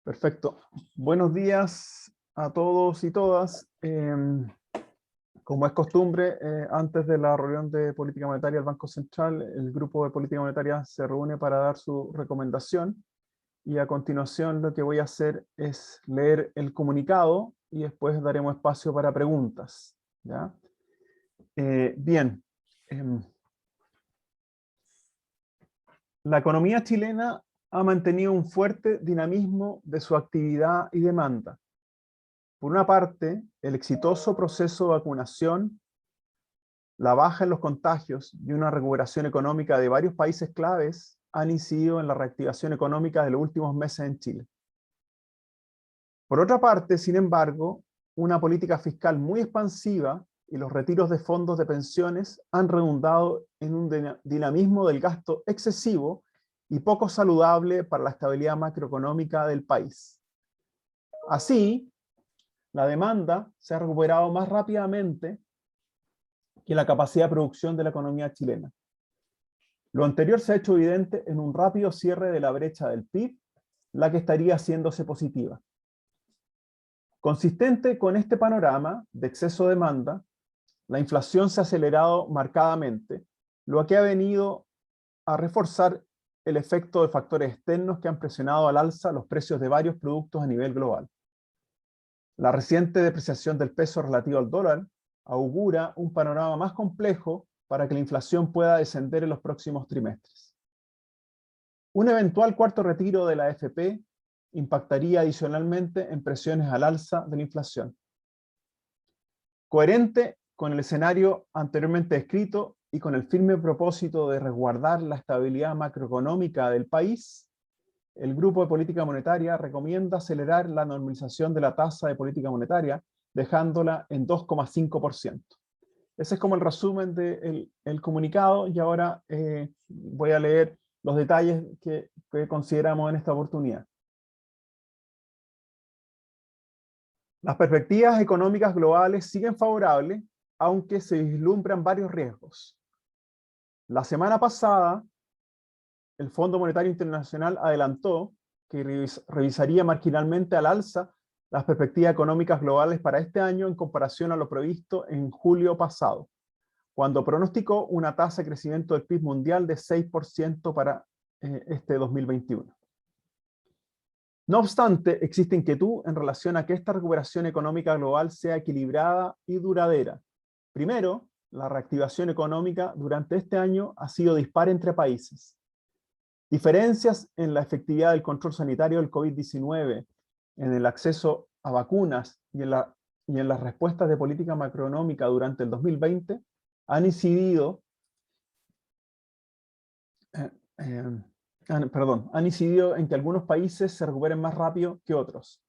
Perfecto. Buenos días a todos y todas. Como es costumbre, antes de la reunión de política monetaria del Banco Central, el grupo de política monetaria se reúne para dar su recomendación y a continuación lo que voy a hacer es leer el comunicado y después daremos espacio para preguntas, ¿ya? Bien. La economía chilena ha mantenido un fuerte dinamismo de su actividad y demanda. Por una parte, el exitoso proceso de vacunación, la baja en los contagios y una recuperación económica de varios países claves han incidido en la reactivación económica de los últimos meses en Chile. Por otra parte, sin embargo, una política fiscal muy expansiva y los retiros de fondos de pensiones han redundado en un dinamismo del gasto excesivo y poco saludable para la estabilidad macroeconómica del país. Así, la demanda se ha recuperado más rápidamente que la capacidad de producción de la economía chilena. Lo anterior se ha hecho evidente en un rápido cierre de la brecha del PIB, la que estaría haciéndose positiva. Consistente con este panorama de exceso de demanda, la inflación se ha acelerado marcadamente, lo que ha venido a reforzar el efecto de factores externos que han presionado al alza los precios de varios productos a nivel global. La reciente depreciación del peso relativo al dólar augura un panorama más complejo para que la inflación pueda descender en los próximos trimestres. Un eventual cuarto retiro de la AFP impactaría adicionalmente en presiones al alza de la inflación. Coherente con el escenario anteriormente descrito y con el firme propósito de resguardar la estabilidad macroeconómica del país, el Grupo de Política Monetaria recomienda acelerar la normalización de la tasa de política monetaria, dejándola en 2,5%. Ese es como el resumen del comunicado y ahora voy a leer los detalles que consideramos en esta oportunidad. Las perspectivas económicas globales siguen favorables, aunque se vislumbran varios riesgos. La semana pasada, el Fondo Monetario Internacional adelantó que revisaría marginalmente al alza las perspectivas económicas globales para este año en comparación a lo previsto en julio pasado, cuando pronosticó una tasa de crecimiento del PIB mundial de 6% para este 2021. No obstante, existe inquietud en relación a que esta recuperación económica global sea equilibrada y duradera. Primero, la reactivación económica durante este año ha sido dispar entre países. Diferencias en la efectividad del control sanitario del COVID-19, en el acceso a vacunas y en las respuestas de política macroeconómica durante el 2020 han incidido en que algunos países se recuperen más rápido que otros.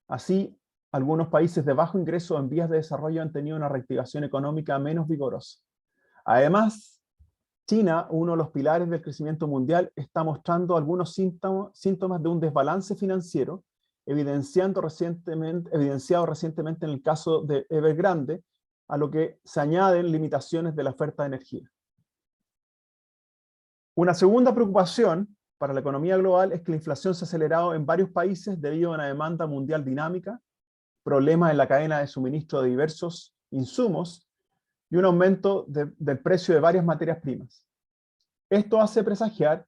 Así, algunos países de bajo ingreso en vías de desarrollo han tenido una reactivación económica menos vigorosa. Además, China, uno de los pilares del crecimiento mundial, está mostrando algunos síntomas de un desbalance financiero, evidenciado recientemente en el caso de Evergrande, a lo que se añaden limitaciones de la oferta de energía. Una segunda preocupación para la economía global es que la inflación se ha acelerado en varios países debido a una demanda mundial dinámica, problemas en la cadena de suministro de diversos insumos y un aumento del precio de varias materias primas. Esto hace presagiar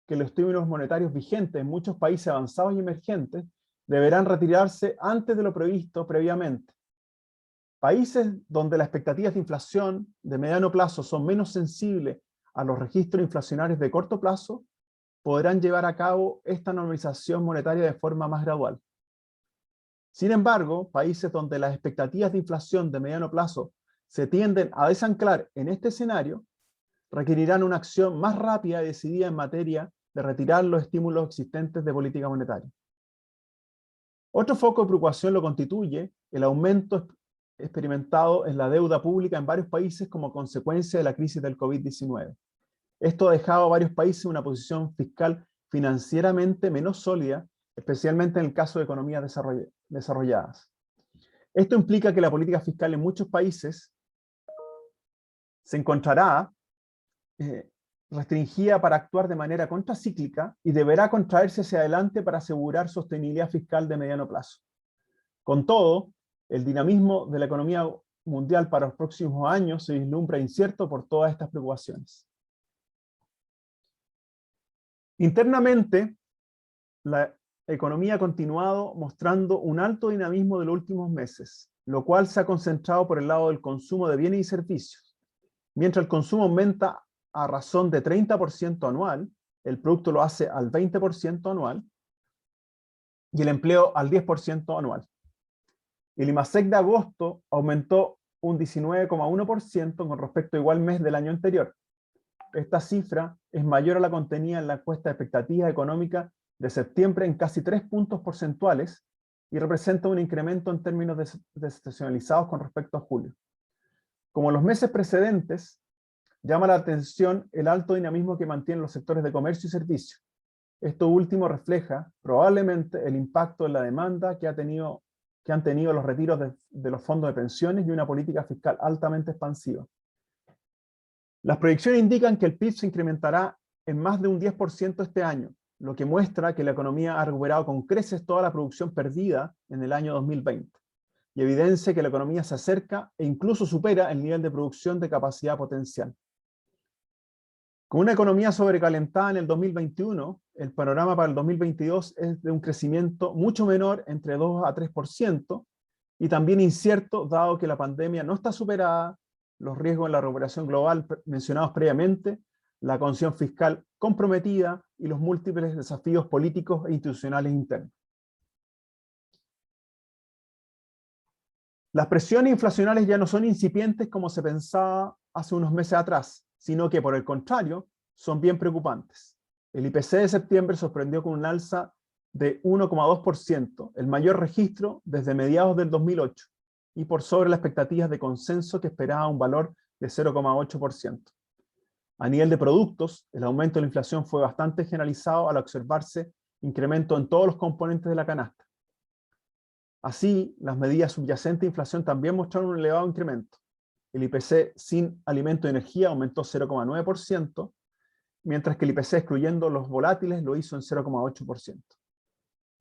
que los estímulos monetarios vigentes en muchos países avanzados y emergentes deberán retirarse antes de lo previsto previamente. Países donde las expectativas de inflación de mediano plazo son menos sensibles a los registros inflacionarios de corto plazo podrán llevar a cabo esta normalización monetaria de forma más gradual. Sin embargo, países donde las expectativas de inflación de mediano plazo se tienden a desanclar en este escenario, requerirán una acción más rápida y decidida en materia de retirar los estímulos existentes de política monetaria. Otro foco de preocupación lo constituye el aumento experimentado en la deuda pública en varios países como consecuencia de la crisis del COVID-19. Esto ha dejado a varios países en una posición fiscal financieramente menos sólida, especialmente en el caso de economías desarrolladas. Esto implica que la política fiscal en muchos países se encontrará restringida para actuar de manera contracíclica y deberá contraerse hacia adelante para asegurar sostenibilidad fiscal de mediano plazo. Con todo, el dinamismo de la economía mundial para los próximos años se vislumbra incierto por todas estas preocupaciones. Internamente, la economía ha continuado mostrando un alto dinamismo de los últimos meses, lo cual se ha concentrado por el lado del consumo de bienes y servicios. Mientras el consumo aumenta a razón de 30% anual, el producto lo hace al 20% anual, y el empleo al 10% anual. El IMASEC de agosto aumentó un 19,1% con respecto a igual mes del año anterior. Esta cifra es mayor a la contenida en la encuesta de expectativas económicas de septiembre en casi 3 puntos porcentuales y representa un incremento en términos desestacionalizados con respecto a julio. Como en los meses precedentes, llama la atención el alto dinamismo que mantienen los sectores de comercio y servicio. Esto último refleja probablemente el impacto en la demanda que han tenido los retiros de los fondos de pensiones y una política fiscal altamente expansiva. Las proyecciones indican que el PIB se incrementará en más de un 10% este año, lo que muestra que la economía ha recuperado con creces toda la producción perdida en el año 2020, y evidencia que la economía se acerca e incluso supera el nivel de producción de capacidad potencial. Con una economía sobrecalentada en el 2021, el panorama para el 2022 es de un crecimiento mucho menor, entre 2 a 3%, y también incierto, dado que la pandemia no está superada, los riesgos en la recuperación global mencionados previamente, la condición fiscal comprometida y los múltiples desafíos políticos e institucionales internos. Las presiones inflacionarias ya no son incipientes como se pensaba hace unos meses atrás, sino que por el contrario, son bien preocupantes. El IPC de septiembre sorprendió con un alza de 1,2%, el mayor registro desde mediados del 2008, y por sobre las expectativas de consenso que esperaba un valor de 0,8%. A nivel de productos, el aumento de la inflación fue bastante generalizado al observarse incremento en todos los componentes de la canasta. Así, las medidas subyacentes de inflación también mostraron un elevado incremento. El IPC sin alimento y energía aumentó 0,9%, mientras que el IPC excluyendo los volátiles lo hizo en 0,8%.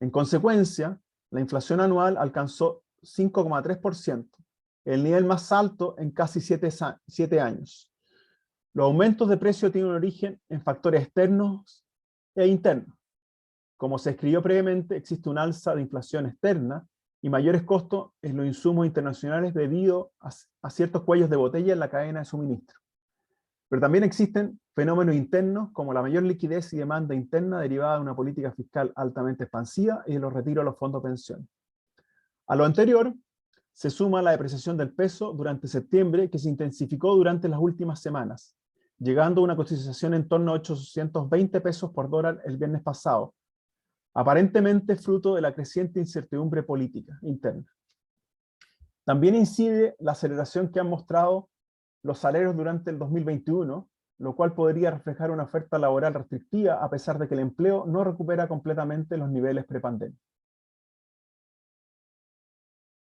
En consecuencia, la inflación anual alcanzó 5,3%, el nivel más alto en casi 7 años. Los aumentos de precio tienen un origen en factores externos e internos. Como se escribió previamente, existe un alza de inflación externa y mayores costos en los insumos internacionales debido a ciertos cuellos de botella en la cadena de suministro. Pero también existen fenómenos internos como la mayor liquidez y demanda interna derivada de una política fiscal altamente expansiva y de los retiros de los fondos de pensión. A lo anterior, se suma la depreciación del peso durante septiembre que se intensificó durante las últimas semanas, llegando a una cotización en torno a 820 pesos por dólar el viernes pasado, aparentemente fruto de la creciente incertidumbre política interna. También incide la aceleración que han mostrado los salarios durante el 2021, lo cual podría reflejar una oferta laboral restrictiva a pesar de que el empleo no recupera completamente los niveles prepandemia.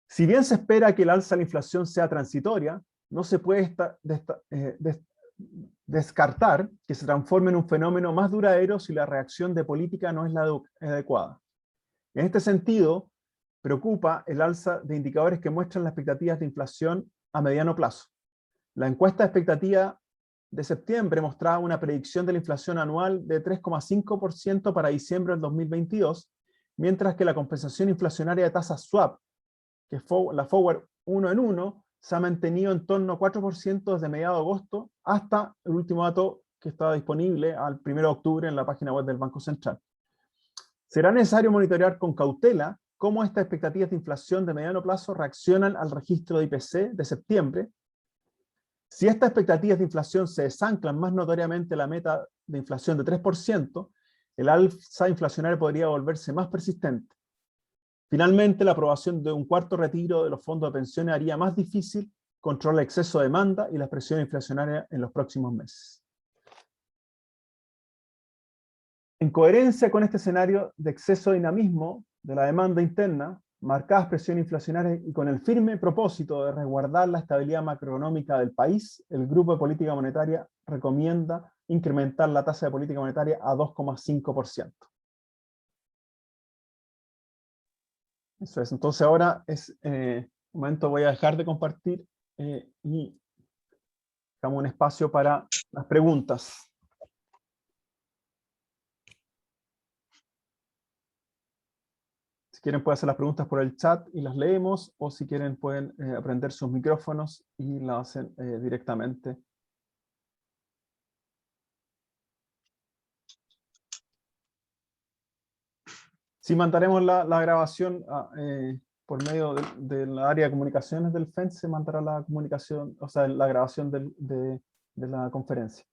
Si bien se espera que el alza de la inflación sea transitoria, no se puede descartar que se transforme en un fenómeno más duradero si la reacción de política no es la adecuada. En este sentido, preocupa el alza de indicadores que muestran las expectativas de inflación a mediano plazo. La encuesta de expectativa de septiembre mostraba una predicción de la inflación anual de 3,5% para diciembre del 2022, mientras que la compensación inflacionaria de tasas swap, que fue la forward 1 en 1, se ha mantenido en torno a 4% desde mediados de agosto hasta el último dato que estaba disponible al 1 de octubre en la página web del Banco Central. Será necesario monitorear con cautela cómo estas expectativas de inflación de mediano plazo reaccionan al registro de IPC de septiembre. Si estas expectativas de inflación se desanclan más notoriamente la meta de inflación de 3%, el alza inflacionaria podría volverse más persistente. Finalmente, la aprobación de un cuarto retiro de los fondos de pensiones haría más difícil controlar el exceso de demanda y la presión inflacionaria en los próximos meses. En coherencia con este escenario de exceso de dinamismo de la demanda interna, marcadas presiones inflacionarias y con el firme propósito de resguardar la estabilidad macroeconómica del país, el Grupo de Política Monetaria recomienda incrementar la tasa de política monetaria a 2,5%. Eso es. Entonces ahora es un momento, voy a dejar de compartir y damos un espacio para las preguntas. Si quieren pueden hacer las preguntas por el chat y las leemos, o si quieren pueden aprender sus micrófonos y las hacen directamente. Sí, mandaremos la grabación por medio de la área de comunicaciones del FENS, se mandará la comunicación, o sea, la grabación de la conferencia.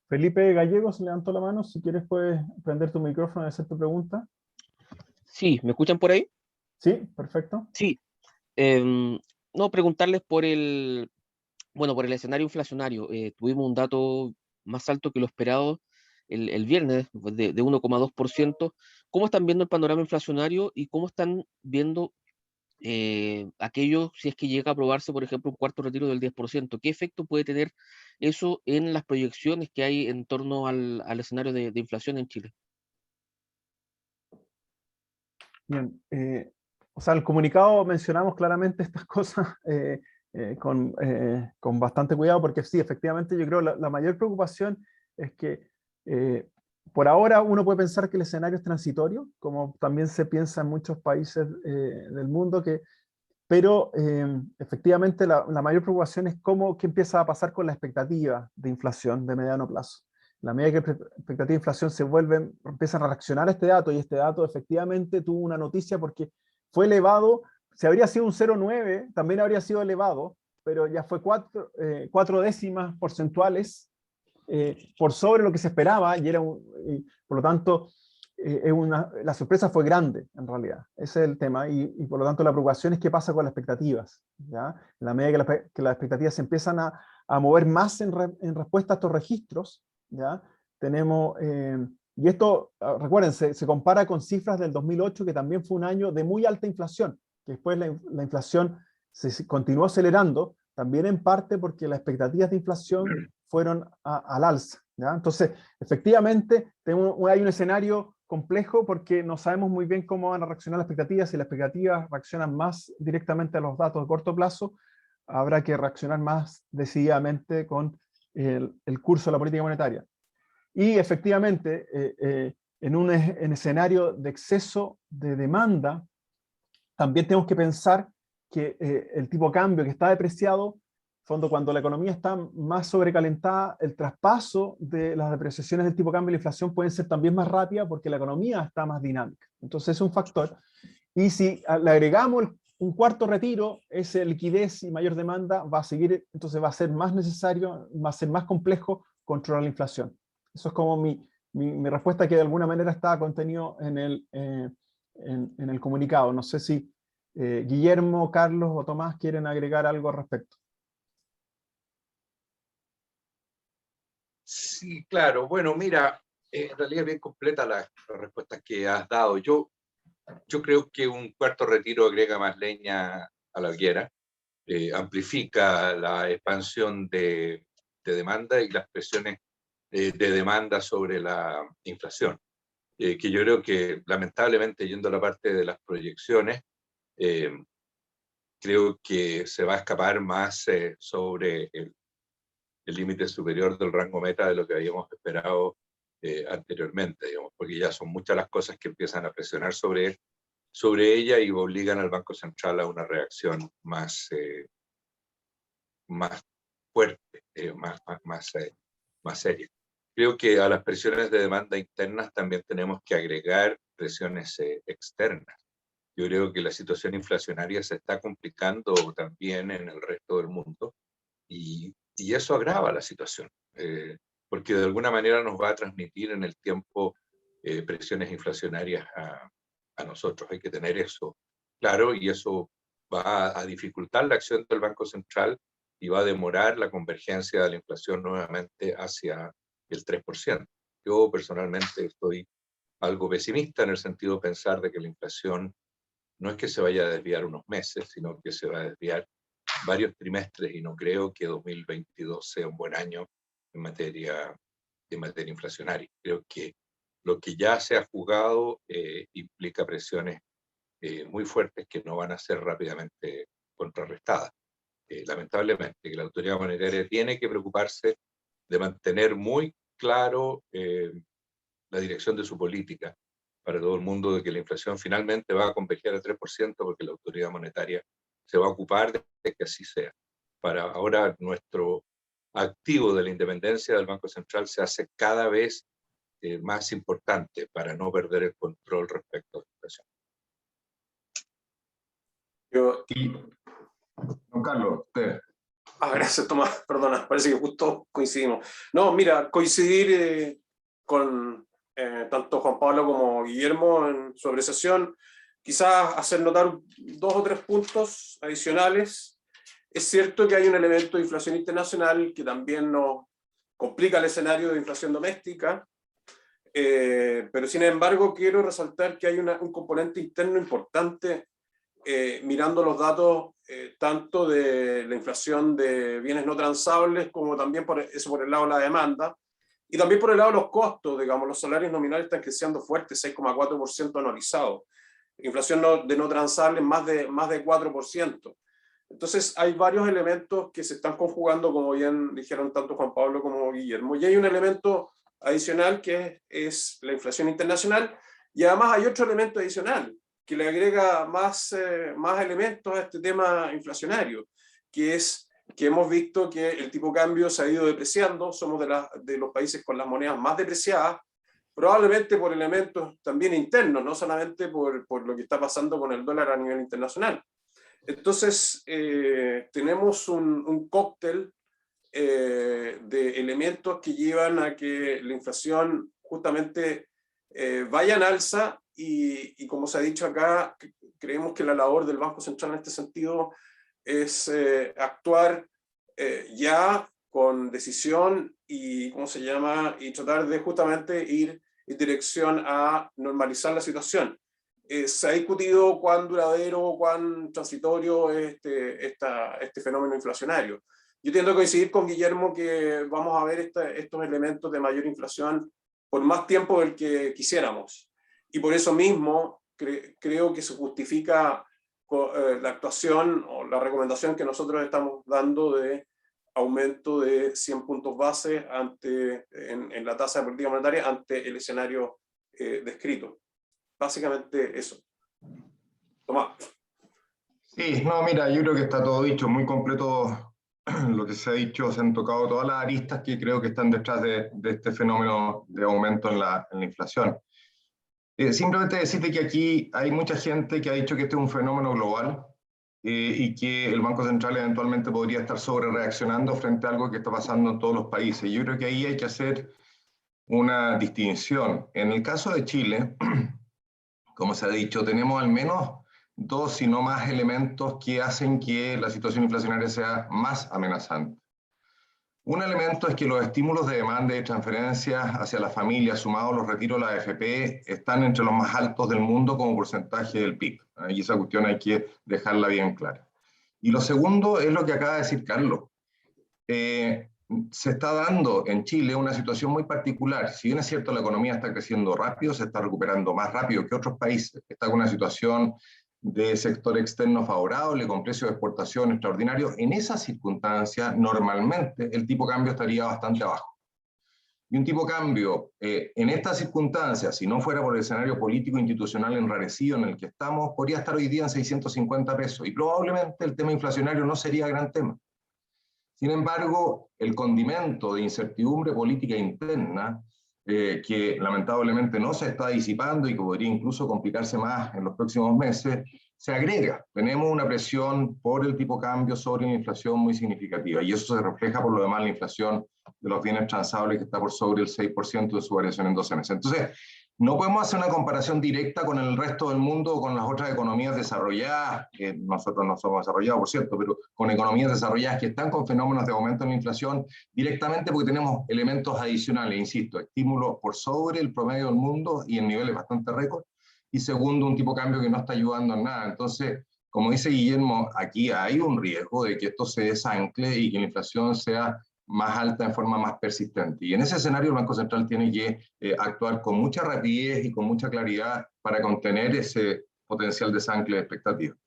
Felipe Gallegos levantó la mano, si quieres puedes prender tu micrófono y hacer tu pregunta. Sí, ¿me escuchan por ahí? Sí, perfecto. Sí. No, preguntarles por por el escenario inflacionario. Tuvimos un dato más alto que lo esperado el viernes, de 1,2%. ¿Cómo están viendo el panorama inflacionario y cómo están viendo aquello si es que llega a aprobarse, por ejemplo, un cuarto retiro del 10%? ¿Qué efecto puede tener eso en las proyecciones que hay en torno al escenario de inflación en Chile? Bien, o sea, el comunicado mencionamos claramente estas cosas con bastante cuidado, porque sí, efectivamente yo creo la mayor preocupación es que por ahora uno puede pensar que el escenario es transitorio, como también se piensa en muchos países del mundo, pero efectivamente la mayor preocupación es qué empieza a pasar con la expectativa de inflación de mediano plazo. La medida que la expectativa de inflación empiezan a reaccionar a este dato, y este dato efectivamente tuvo una noticia porque fue elevado. Si habría sido un 0,9 también habría sido elevado, pero ya fue 4 décimas porcentuales por sobre lo que se esperaba, y por lo tanto la sorpresa fue grande en realidad. Ese es el tema, y por lo tanto la preocupación es qué pasa con las expectativas, ¿ya? En la medida que las expectativas se empiezan a mover más en respuesta a estos registros, ¿ya? Tenemos, y esto, recuerden, se compara con cifras del 2008, que también fue un año de muy alta inflación, que después la inflación se continuó acelerando, también en parte porque las expectativas de inflación fueron al alza, ¿ya? Entonces, efectivamente, hay un escenario complejo porque no sabemos muy bien cómo van a reaccionar las expectativas. Si las expectativas reaccionan más directamente a los datos de corto plazo, habrá que reaccionar más decididamente con el curso de la política monetaria. Y efectivamente, en un escenario de exceso de demanda, también tenemos que pensar que el tipo de cambio que está depreciado, fondo, cuando la economía está más sobrecalentada, el traspaso de las depreciaciones del tipo de cambio y la inflación pueden ser también más rápidas porque la economía está más dinámica. Entonces es un factor. Y si le agregamos un cuarto retiro, esa liquidez y mayor demanda va a seguir, entonces va a ser más necesario, va a ser más complejo controlar la inflación. Eso es como mi respuesta, que de alguna manera está contenido en el comunicado. No sé si Guillermo, Carlos o Tomás quieren agregar algo al respecto. Sí, claro. Bueno, mira, en realidad es bien completa la respuesta que has dado. Yo creo que un cuarto retiro agrega más leña a la hoguera, amplifica la expansión de demanda y las presiones de demanda sobre la inflación, que yo creo que lamentablemente, yendo a la parte de las proyecciones, creo que se va a escapar más sobre el límite superior del rango meta de lo que habíamos esperado anteriormente, digamos, porque ya son muchas las cosas que empiezan a presionar sobre ella y obligan al Banco Central a una reacción más fuerte, más seria. Creo que a las presiones de demanda internas también tenemos que agregar presiones externas. Yo creo que la situación inflacionaria se está complicando también en el resto del mundo, y eso agrava la situación, porque de alguna manera nos va a transmitir en el tiempo presiones inflacionarias a nosotros. Hay que tener eso claro, y eso va a dificultar la acción del Banco Central y va a demorar la convergencia de la inflación nuevamente hacia el 3%. Yo personalmente estoy algo pesimista en el sentido de pensar de que la inflación no es que se vaya a desviar unos meses, sino que se va a desviar varios trimestres, y no creo que 2022 sea un buen año en materia inflacionaria. Creo que lo que ya se ha jugado implica presiones muy fuertes que no van a ser rápidamente contrarrestadas. Lamentablemente, que la autoridad monetaria tiene que preocuparse de mantener muy claro la dirección de su política para todo el mundo, de que la inflación finalmente va a converger al 3%, porque la autoridad monetaria se va a ocupar de que así sea. Para ahora, nuestro activo de la independencia del Banco Central se hace cada vez más importante para no perder el control respecto a la inflación. Don Carlos, usted. Gracias, Tomás. Perdona, parece que justo coincidimos. No, mira, coincidir con tanto Juan Pablo como Guillermo en su apreciación, quizás hacer notar 2 o 3 puntos adicionales. Es cierto que hay un elemento de inflación internacional que también nos complica el escenario de inflación doméstica, pero sin embargo quiero resaltar que hay un componente interno importante mirando los datos tanto de la inflación de bienes no transables como también por el lado de la demanda, y también por el lado de los costos. Digamos, los salarios nominales están creciendo fuerte, 6,4% anualizado. Inflación de no transables más de 4%. Entonces hay varios elementos que se están conjugando, como bien dijeron tanto Juan Pablo como Guillermo, y hay un elemento adicional que es la inflación internacional, y además hay otro elemento adicional que le agrega más elementos a este tema inflacionario, que es que hemos visto que el tipo de cambio se ha ido depreciando. Somos de los países con las monedas más depreciadas, probablemente por elementos también internos, no solamente por lo que está pasando con el dólar a nivel internacional. Entonces, tenemos un cóctel de elementos que llevan a que la inflación justamente vaya en alza, y como se ha dicho acá, creemos que la labor del Banco Central en este sentido es actuar ya con decisión y, ¿cómo se llama?, y tratar de justamente ir en dirección a normalizar la situación. Se ha discutido cuán duradero, cuán transitorio es este fenómeno inflacionario. Yo tiendo a coincidir con Guillermo que vamos a ver estos elementos de mayor inflación por más tiempo del que quisiéramos. Y por eso mismo creo que se justifica la actuación o la recomendación que nosotros estamos dando de aumento de 100 puntos base en la tasa de política monetaria ante el escenario descrito. Básicamente eso. Tomás. Sí, no, mira, yo creo que está todo dicho, muy completo lo que se ha dicho. Se han tocado todas las aristas que creo que están detrás de este fenómeno de aumento en la inflación. Simplemente decirte que aquí hay mucha gente que ha dicho que este es un fenómeno global y que el Banco Central eventualmente podría estar sobre reaccionando frente a algo que está pasando en todos los países. Yo creo que ahí hay que hacer una distinción. En el caso de Chile, como se ha dicho, tenemos al menos 2, si no más, elementos que hacen que la situación inflacionaria sea más amenazante. Un elemento es que los estímulos de demanda y de transferencias hacia las familias, sumados a los retiros de la AFP, están entre los más altos del mundo como porcentaje del PIB. Y esa cuestión hay que dejarla bien clara. Y lo segundo es lo que acaba de decir Carlos. Se está dando en Chile una situación muy particular. Si bien es cierto la economía está creciendo rápido, se está recuperando más rápido que otros países. Está con una situación de sector externo favorable, con precios de exportación extraordinarios. En esas circunstancias, normalmente el tipo de cambio estaría bastante abajo. Y un tipo de cambio en estas circunstancias, si no fuera por el escenario político institucional enrarecido en el que estamos, podría estar hoy día en 650 pesos. Y probablemente el tema inflacionario no sería gran tema. Sin embargo, el condimento de incertidumbre política interna, que lamentablemente no se está disipando y que podría incluso complicarse más en los próximos meses, se agrega. Tenemos una presión por el tipo de cambio sobre la inflación muy significativa, y eso se refleja por lo demás en la inflación de los bienes transables, que está por sobre el 6% de su variación en 12 meses. Entonces, No podemos hacer una comparación directa con el resto del mundo o con las otras economías desarrolladas, que nosotros no somos desarrollados, por cierto, pero con economías desarrolladas que están con fenómenos de aumento en la inflación directamente, porque tenemos elementos adicionales, insisto, estímulos por sobre el promedio del mundo y en niveles bastante récord, y segundo, un tipo de cambio que no está ayudando en nada. Entonces, como dice Guillermo, aquí hay un riesgo de que esto se desancle y que la inflación sea más alta en forma más persistente. Y en ese escenario el Banco Central tiene que actuar con mucha rapidez y con mucha claridad para contener ese potencial desancle de expectativas.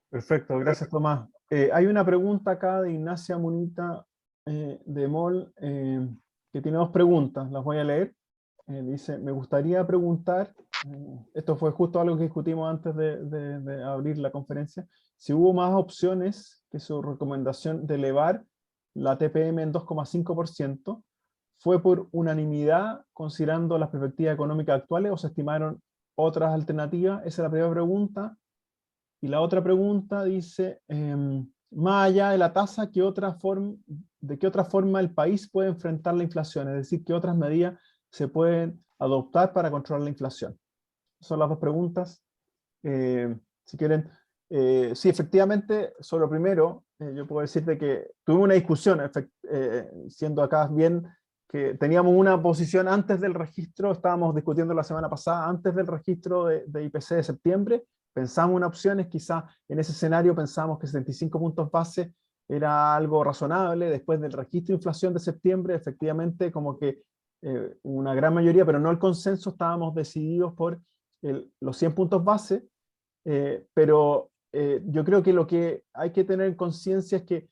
Perfecto, gracias Tomás. Hay una pregunta acá de Ignacia Munita de MOL, que tiene dos preguntas, las voy a leer. Dice, me gustaría preguntar, esto fue justo algo que discutimos antes de abrir la conferencia, si hubo más opciones que su recomendación de elevar la TPM en 2,5%, ¿fue por unanimidad considerando las perspectivas económicas actuales o se estimaron otras alternativas? Esa es la primera pregunta. Y la otra pregunta dice, más allá de la tasa, ¿de qué otra forma el país puede enfrentar la inflación? Es decir, ¿qué otras medidas se pueden adoptar para controlar la inflación? Son las dos preguntas. Si quieren, sí, efectivamente, sobre lo primero, yo puedo decirte que tuve una discusión, siendo acá bien, que teníamos una posición antes del registro, estábamos discutiendo la semana pasada, antes del registro de IPC de septiembre, pensamos una opción, es quizá en ese escenario pensamos que 75 puntos base era algo razonable. Después del registro de inflación de septiembre, efectivamente, como que una gran mayoría, pero no el consenso, estábamos decididos por los 100 puntos base, pero yo creo que lo que hay que tener en conciencia es que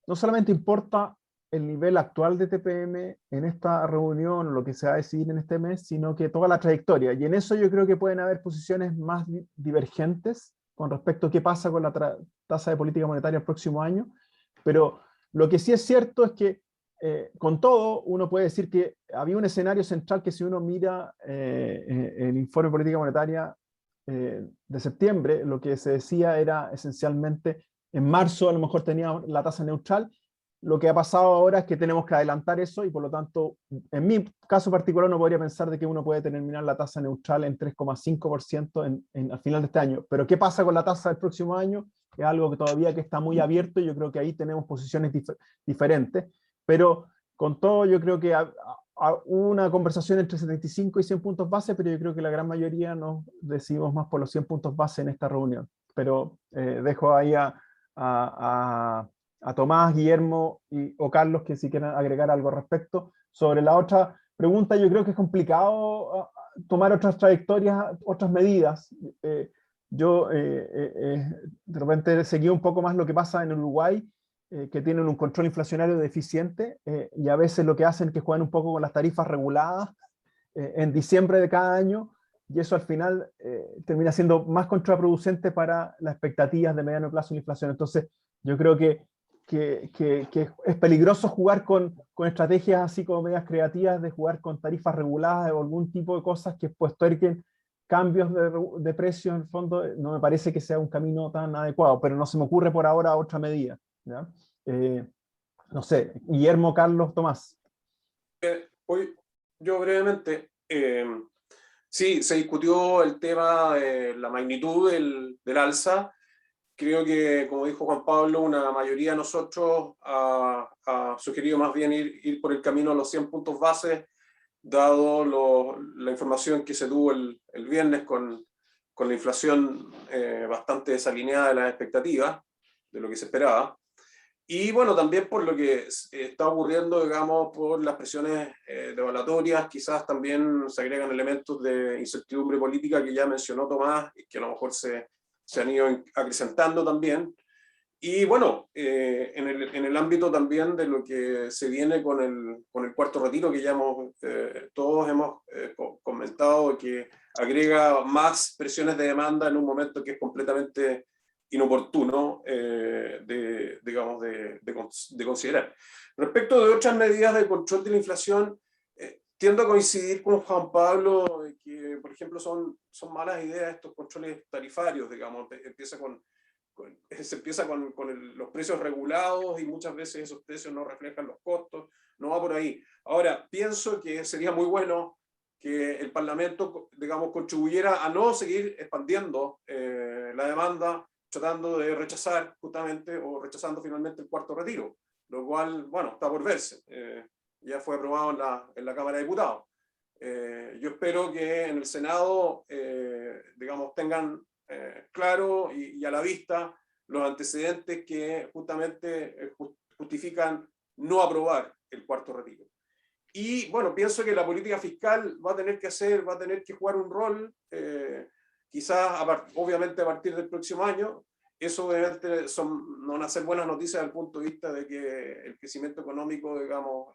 no solamente importa el nivel actual de TPM en esta reunión, lo que se va a decidir en este mes, sino que toda la trayectoria. Y en eso yo creo que pueden haber posiciones más divergentes con respecto a qué pasa con la tasa de política monetaria el próximo año. Pero lo que sí es cierto es que con todo, uno puede decir que había un escenario central que si uno mira el informe de política monetaria de septiembre, lo que se decía era esencialmente, en marzo a lo mejor teníamos la tasa neutral. Lo que ha pasado ahora es que tenemos que adelantar eso y por lo tanto, en mi caso particular, no podría pensar de que uno puede terminar la tasa neutral en 3,5% al final de este año. Pero ¿qué pasa con la tasa del próximo año? Es algo que todavía que está muy abierto y yo creo que ahí tenemos posiciones diferentes. Pero con todo yo creo que hubo una conversación entre 75 y 100 puntos base, pero yo creo que la gran mayoría nos decidimos más por los 100 puntos base en esta reunión. Pero dejo ahí a Tomás, Guillermo o Carlos que si quieren agregar algo al respecto. Sobre la otra pregunta, yo creo que es complicado tomar otras trayectorias, otras medidas. Yo de repente seguí un poco más lo que pasa en Uruguay, que tienen un control inflacionario deficiente y a veces lo que hacen es que juegan un poco con las tarifas reguladas en diciembre de cada año, y eso al final termina siendo más contraproducente para las expectativas de mediano plazo de inflación. Entonces yo creo que es peligroso jugar con estrategias así como medias creativas, de jugar con tarifas reguladas o algún tipo de cosas que posterguen cambios de precio. En el fondo no me parece que sea un camino tan adecuado, pero no se me ocurre por ahora otra medida, ¿ya? No sé, Guillermo, Carlos, Tomás. Hoy, yo brevemente, sí, se discutió el tema de la magnitud del alza. Creo que, como dijo Juan Pablo, una mayoría de nosotros ha sugerido más bien ir por el camino a los 100 puntos base, dado la información que se tuvo el viernes con la inflación bastante desalineada de las expectativas, de lo que se esperaba. Y bueno, también por lo que está ocurriendo, digamos, por las presiones devaluatorias, quizás también se agregan elementos de incertidumbre política que ya mencionó Tomás, y que a lo mejor se han ido acrecentando también. Y bueno, en el ámbito también de lo que se viene con el cuarto retiro, que ya todos hemos comentado, que agrega más presiones de demanda en un momento que es completamente inoportuno digamos, de considerar. Respecto de otras medidas de control de la inflación, tiendo a coincidir con Juan Pablo, que por ejemplo son malas ideas estos controles tarifarios, digamos. Empieza con se empieza con los precios regulados y muchas veces esos precios no reflejan los costos, no va por ahí. Ahora, pienso que sería muy bueno que el Parlamento, digamos, contribuyera a no seguir expandiendo la demanda, tratando de rechazar justamente o rechazando finalmente el cuarto retiro, lo cual, bueno, está por verse. Ya fue aprobado en la Cámara de Diputados. Yo espero que en el Senado, digamos, tengan claro y a la vista los antecedentes que justamente justifican no aprobar el cuarto retiro. Y bueno, pienso que la política fiscal va a tener que jugar un rol, quizás obviamente a partir del próximo año. Eso obviamente no van a ser buenas noticias desde el punto de vista de que el crecimiento económico, digamos,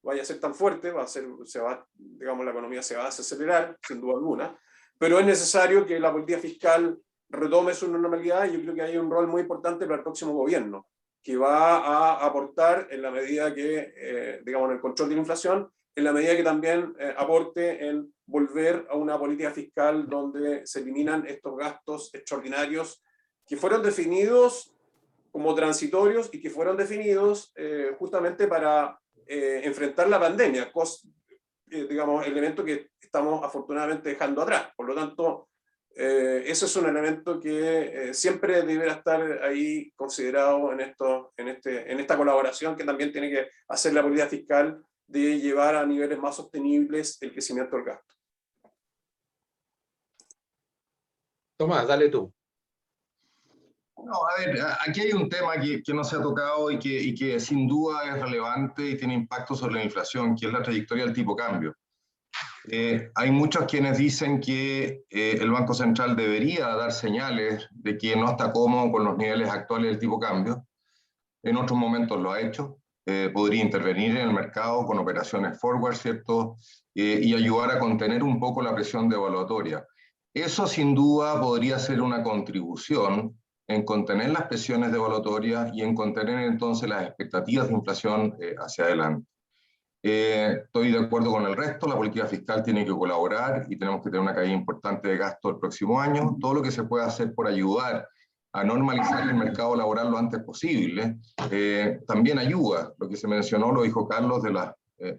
vaya a ser tan fuerte, digamos, la economía se va a acelerar, sin duda alguna, pero es necesario que la política fiscal retome su normalidad y yo creo que hay un rol muy importante para el próximo gobierno, que va a aportar en la medida que, digamos, en el control de la inflación, en la medida que también aporte en volver a una política fiscal donde se eliminan estos gastos extraordinarios que fueron definidos como transitorios y que fueron definidos justamente para enfrentar la pandemia, digamos, elemento que estamos afortunadamente dejando atrás. Por lo tanto, ese es un elemento que siempre deberá estar ahí considerado en esta colaboración que también tiene que hacer la política fiscal de llevar a niveles más sostenibles el crecimiento del gasto. Tomás, dale tú. No, a ver, aquí hay un tema que no se ha tocado y que sin duda es relevante y tiene impacto sobre la inflación, que es la trayectoria del tipo de cambio. Hay muchos quienes dicen que el Banco Central debería dar señales de que no está cómodo con los niveles actuales del tipo de cambio. En otros momentos lo ha hecho. Podría intervenir en el mercado con operaciones forward, ¿cierto? Y ayudar a contener un poco la presión devaluatoria. Eso sin duda podría ser una contribución en contener las presiones devaluatorias y en contener entonces las expectativas de inflación hacia adelante. Estoy de acuerdo con el resto, la política fiscal tiene que colaborar y tenemos que tener una caída importante de gasto el próximo año. Todo lo que se pueda hacer por ayudar a normalizar el mercado laboral lo antes posible, también ayuda. Lo que se mencionó, lo dijo Carlos, de las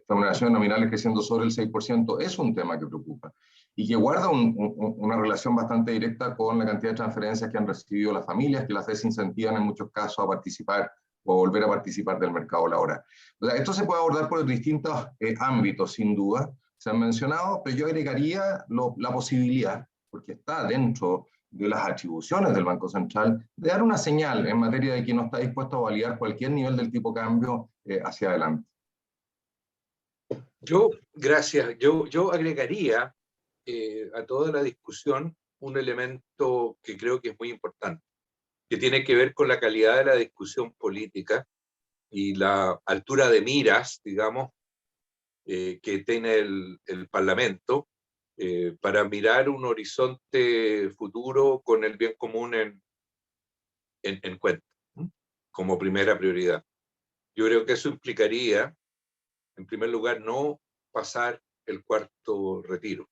remuneraciones nominales creciendo sobre el 6%, es un tema que preocupa y que guarda una relación bastante directa con la cantidad de transferencias que han recibido las familias, que las desincentivan en muchos casos a participar o volver a participar del mercado laboral. O sea, esto se puede abordar por distintos ámbitos, sin duda, se han mencionado, pero yo agregaría la posibilidad, porque está dentro de las atribuciones del Banco Central, de dar una señal en materia de que no está dispuesto a validar cualquier nivel del tipo de cambio hacia adelante. Gracias. Yo agregaría a toda la discusión un elemento que creo que es muy importante, que tiene que ver con la calidad de la discusión política y la altura de miras, digamos, que tiene el Parlamento para mirar un horizonte futuro con el bien común en cuenta, como primera prioridad. Yo creo que eso implicaría, en primer lugar, no pasar el cuarto retiro.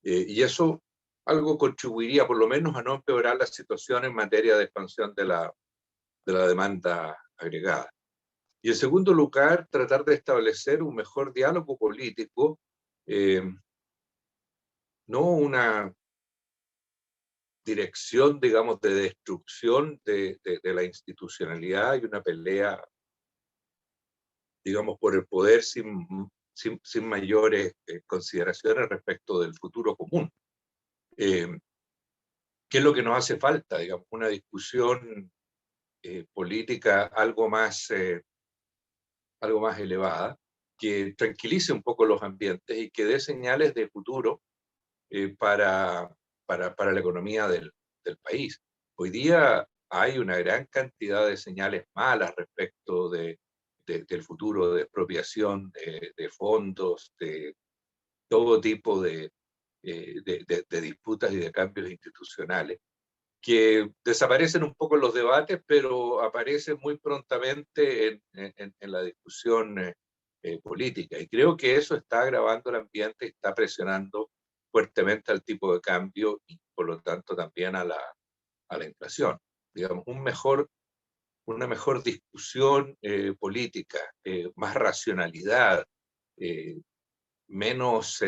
Y eso algo contribuiría por lo menos a no empeorar la situación en materia de expansión de la demanda agregada. Y en segundo lugar, tratar de establecer un mejor diálogo político, no una dirección, digamos, de destrucción de la institucionalidad y una pelea, digamos, por el poder sin mayores consideraciones respecto del futuro común. ¿Qué es lo que nos hace falta? Digamos, una discusión política algo más elevada, que tranquilice un poco los ambientes y que dé señales de futuro para la economía del país. Hoy día hay una gran cantidad de señales malas respecto del futuro de expropiación de fondos, de todo tipo de disputas y de cambios institucionales, que desaparecen un poco en los debates, pero aparecen muy prontamente en la discusión política. Y creo que eso está agravando el ambiente, está presionando fuertemente al tipo de cambio y por lo tanto también a a la inflación. Digamos, una mejor discusión política, más racionalidad, menos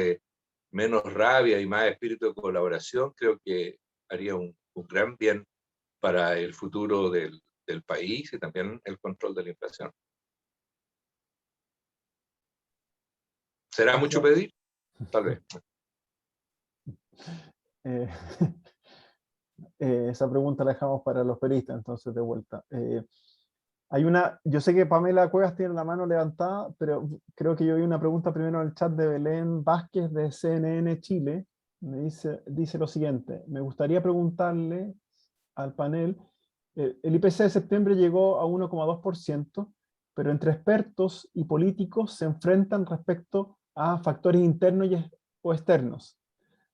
rabia y más espíritu de colaboración, creo que haría un gran bien para el futuro del país y también el control de la inflación. ¿Será mucho pedir? Tal vez. Esa pregunta la dejamos para los periodistas, entonces de vuelta. Yo sé que Pamela Cuevas tiene la mano levantada, pero creo que yo vi una pregunta primero en el chat de Belén Vázquez de CNN Chile. Me dice lo siguiente: me gustaría preguntarle al panel, el IPC de septiembre llegó a 1,2%, pero entre expertos y políticos se enfrentan respecto a factores internos o externos.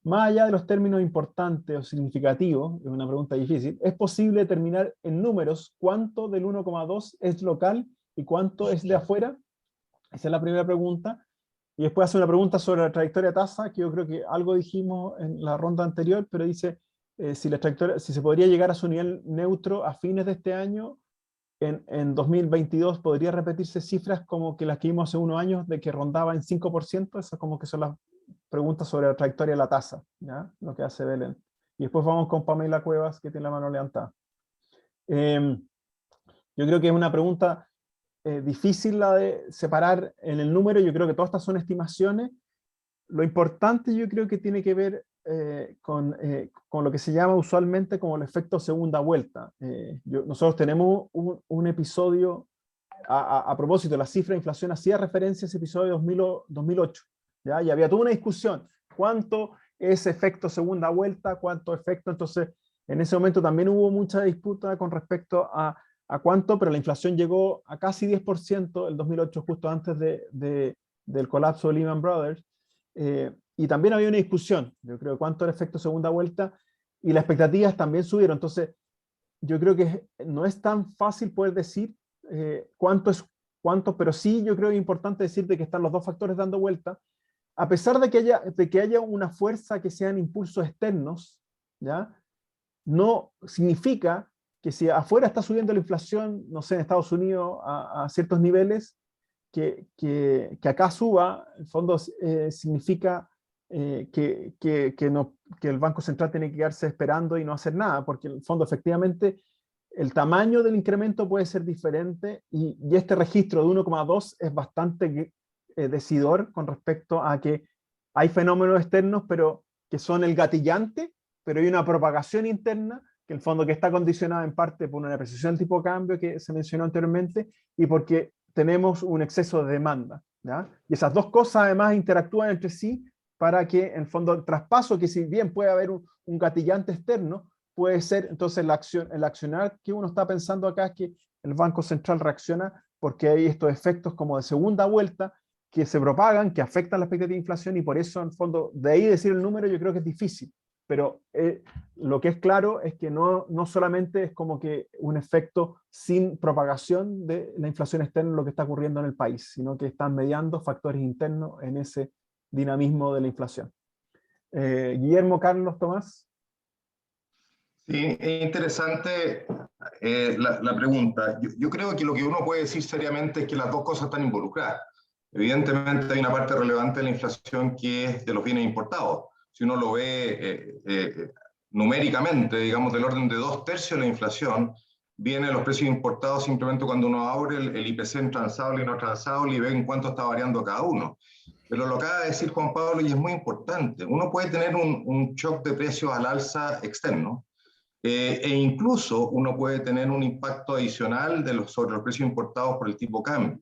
Más allá de los términos importantes o significativos, es una pregunta difícil, ¿es posible determinar en números cuánto del 1,2 es local y cuánto es de afuera? Esa es la primera pregunta. Y después hace una pregunta sobre la trayectoria de tasa, que yo creo que algo dijimos en la ronda anterior, pero dice si se podría llegar a su nivel neutro a fines de este año. En 2022 podría repetirse cifras como que las que vimos hace unos años, de que rondaba en 5%. Esas como que son las preguntas sobre la trayectoria de la tasa, ¿ya? Lo que hace Belén. Y después vamos con Pamela Cuevas, que tiene la mano levantada. Yo creo que es una pregunta difícil la de separar en el número. Yo creo que todas estas son estimaciones. Lo importante yo creo que tiene que ver con lo que se llama usualmente como el efecto segunda vuelta. Nosotros tenemos un episodio, a propósito, la cifra de inflación hacía referencia a ese episodio de 2008, ¿ya? Y había toda una discusión, ¿cuánto es efecto segunda vuelta? ¿Cuánto efecto? Entonces, en ese momento también hubo mucha disputa con respecto a cuánto, pero la inflación llegó a casi 10% el 2008, justo antes del colapso de Lehman Brothers. Y también había una discusión, yo creo, cuánto era efecto segunda vuelta, y las expectativas también subieron. Entonces, yo creo que no es tan fácil poder decir cuánto es cuánto, pero sí yo creo que es importante decir de que están los dos factores dando vuelta, a pesar de que haya una fuerza que sean impulsos externos, ¿ya? No significa que si afuera está subiendo la inflación, no sé, en Estados Unidos a ciertos niveles, que acá suba. En fondo significa que el Banco Central tiene que quedarse esperando y no hacer nada, porque en el fondo efectivamente el tamaño del incremento puede ser diferente, y este registro de 1,2 es bastante decidor con respecto a que hay fenómenos externos, pero que son el gatillante, pero hay una propagación interna que en el fondo que está condicionada en parte por una depreciación del tipo de cambio que se mencionó anteriormente, y porque tenemos un exceso de demanda, ¿ya? Y esas dos cosas además interactúan entre sí para que en el fondo el traspaso, que si bien puede haber un gatillante externo, puede ser entonces el accionar que uno está pensando acá, es que el Banco Central reacciona porque hay estos efectos como de segunda vuelta que se propagan, que afectan la expectativa de inflación, y por eso en el fondo de ahí decir el número yo creo que es difícil. Pero lo que es claro es que no solamente es como que un efecto sin propagación de la inflación externa lo que está ocurriendo en el país, sino que están mediando factores internos en ese dinamismo de la inflación. Guillermo, Carlos, Tomás. Sí, es interesante la pregunta. Yo creo que lo que uno puede decir seriamente es que las dos cosas están involucradas. Evidentemente hay una parte relevante de la inflación que es de los bienes importados. Si uno lo ve numéricamente, digamos, del orden de 2/3 de la inflación viene de los precios importados, simplemente cuando uno abre el IPC en transable y no transable y ve en cuánto está variando cada uno. Pero lo acaba de decir Juan Pablo y es muy importante. Uno puede tener un shock de precios al alza externo, e incluso uno puede tener un impacto adicional sobre los precios importados por el tipo cambio.